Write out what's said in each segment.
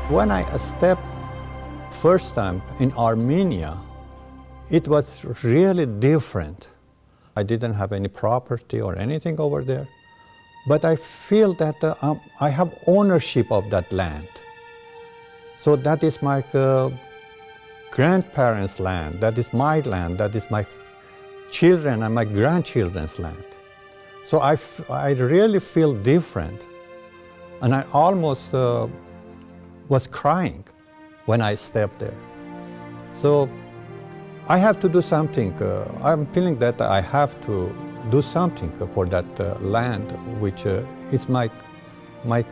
When I stepped first time in Armenia, it was really different. I didn't have any property or anything over there, but I feel that I have ownership of that land. So that is my grandparents' land, that is my land, that is my children and my grandchildren's land. So I really feel different, and I almost was crying when I stepped there. So I have to do something. I'm feeling that I have to do something for that land, which is my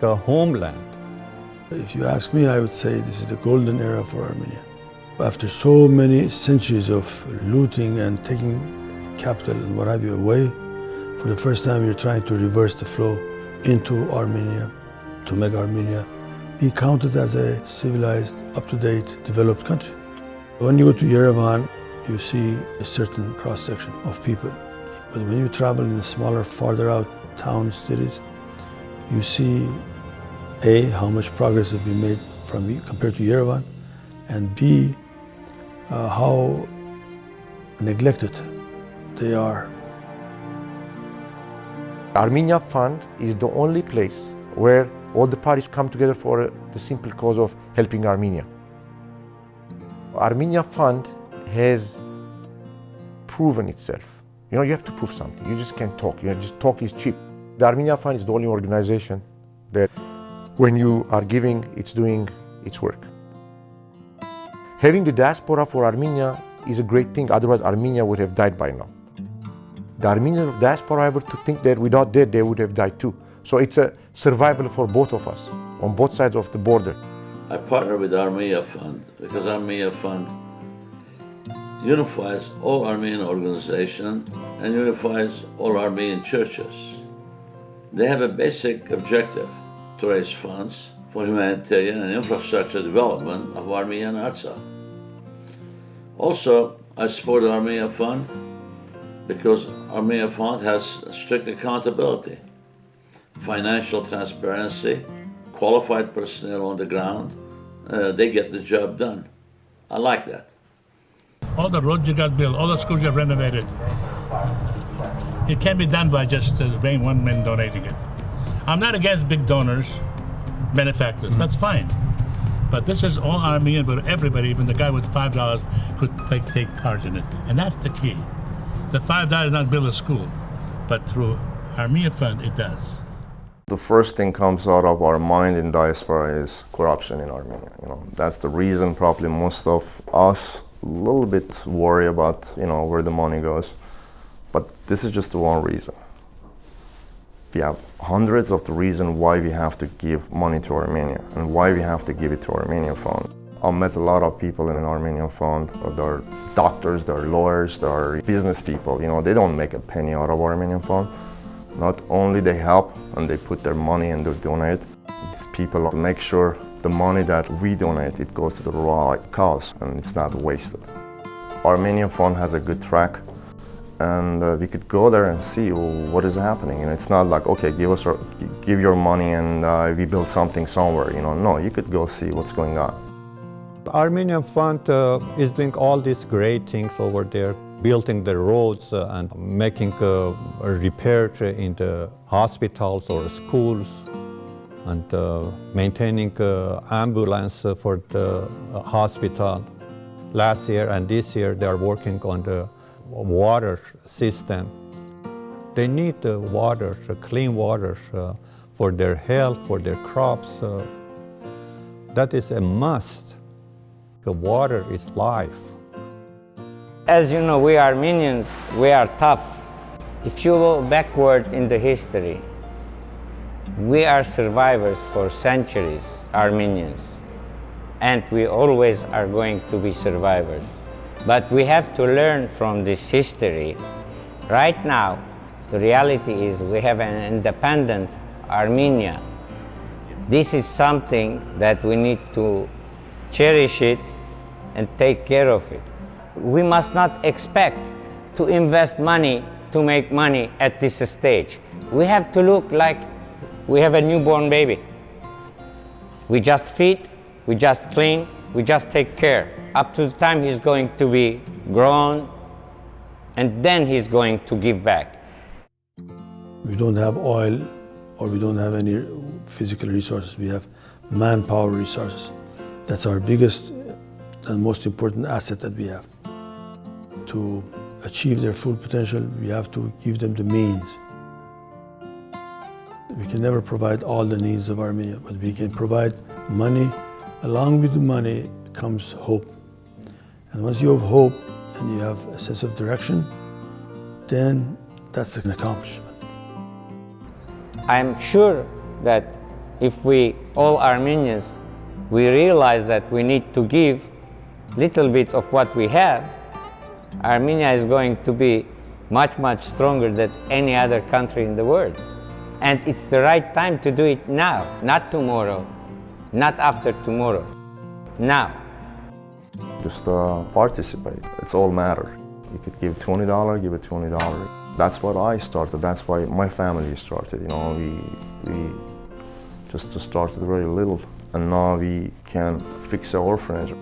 homeland. If you ask me, I would say this is the golden era for Armenia. After so many centuries of looting and taking capital and what have you away, for the first time you're trying to reverse the flow into Armenia, to make Armenia be counted as a civilized, up-to-date, developed country. When you go to Yerevan, you see a certain cross-section of people. But when you travel in the smaller, farther out towns, cities, you see A, how much progress has been made compared to Yerevan, and B, how neglected they are. Armenia Fund is the only place where all the parties come together for the simple cause of helping Armenia. Armenia Fund has proven itself. You know, you have to prove something. You just can't talk. Just talk is cheap. The Armenia Fund is the only organization that when you are giving, it's doing its work. Having the diaspora for Armenia is a great thing, otherwise Armenia would have died by now. The Armenians of diaspora, however, to think that without that they would have died too. So it's a survival for both of us, on both sides of the border. I partner with Armenia Fund because Armenia Fund unifies all Armenian organizations and unifies all Armenian churches. They have a basic objective to raise funds for humanitarian and infrastructure development of Armenia and Artsakh. Also, I support the Armenia Fund because Armenia Fund has strict accountability, financial transparency, qualified personnel on the ground. They get the job done. I like that. All the roads you got built, all the schools you have renovated, it can't be done by just being one man donating it. I'm not against big donors, benefactors, that's fine. But this is all Armenian, but everybody, even the guy with $5 could take part in it. And that's the key. The $5 does not build a school, but through Armenia Fund, it does. The first thing comes out of our mind in diaspora is corruption in Armenia. You know, that's the reason probably most of us a little bit worry about, where the money goes. But this is just the one reason. We have hundreds of the reasons why we have to give money to Armenia and why we have to give it to Armenia Fund. I met a lot of people in an Armenia Fund. They're doctors, they're lawyers, they're business people. They don't make a penny out of Armenia Fund. Not only they help and they put their money and they donate, these people make sure the money that we donate, it goes to the right cause and it's not wasted. Armenia Fund has a good track, and we could go there and see what is happening. And it's not like, okay, give your money and we build something somewhere. No, you could go see what's going on. The Armenian Fund is doing all these great things over there, building the roads and making repairs in the hospitals or schools, and maintaining ambulance for the hospital. Last year and this year they are working on the water system. They need the water, clean water for their health, for their crops. That is a must. The water is life. As you know, we Armenians, we are tough. If you go backward in the history, we are survivors for centuries, Armenians, and we always are going to be survivors. But we have to learn from this history. Right now, the reality is we have an independent Armenia. This is something that we need to cherish it and take care of it. We must not expect to invest money to make money at this stage. We have to look like we have a newborn baby. We just feed we just clean, we just take care. Up to the time he's going to be grown, and then he's going to give back. We don't have oil or we don't have any physical resources. We have manpower resources. That's our biggest and most important asset that we have. To achieve their full potential, we have to give them the means. We can never provide all the needs of Armenia, but we can provide money. Along with the money comes hope. And once you have hope and you have a sense of direction, then that's an accomplishment. I'm sure that if we, all Armenians, we realize that we need to give little bit of what we have, Armenia is going to be much, much stronger than any other country in the world. And it's the right time to do it now, not tomorrow, not after tomorrow, now. Just participate. It's all matter. You could give $20, give it $20. That's what I started. That's why my family started. You know, we just started very little, and now we can fix an orphanage.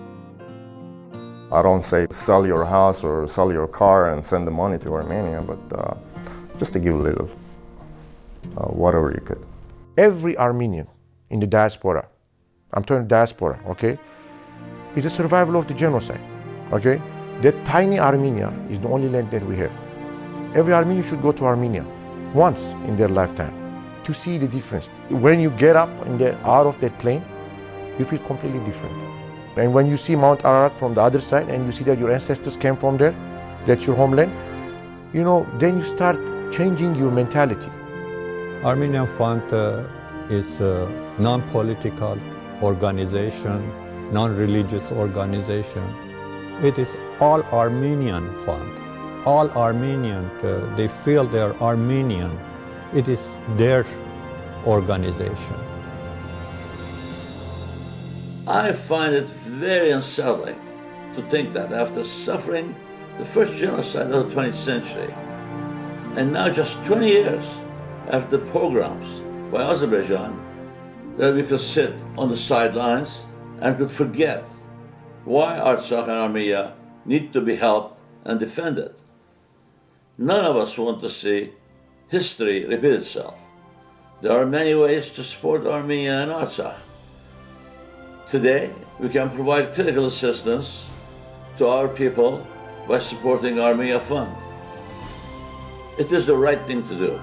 I don't say sell your house or sell your car and send the money to Armenia, but just to give a little, whatever you could. Every Armenian in the diaspora, I'm talking diaspora, okay, is a survival of the genocide, okay? That tiny Armenia is the only land that we have. Every Armenian should go to Armenia once in their lifetime to see the difference. When you get up out of that plane, you feel completely different. And when you see Mount Ararat from the other side and you see that your ancestors came from there, that's your homeland, you know, then you start changing your mentality. Armenia Fund is a non-political organization, non-religious organization. It is all Armenian fund. All Armenian, they feel they're Armenian. It is their organization. I find it very unsettling to think that after suffering the first genocide of the 20th century, and now just 20 years after the pogroms by Azerbaijan, that we could sit on the sidelines and could forget why Artsakh and Armenia need to be helped and defended. None of us want to see history repeat itself. There are many ways to support Armenia and Artsakh. Today, we can provide critical assistance to our people by supporting Armenia Fund. It is the right thing to do.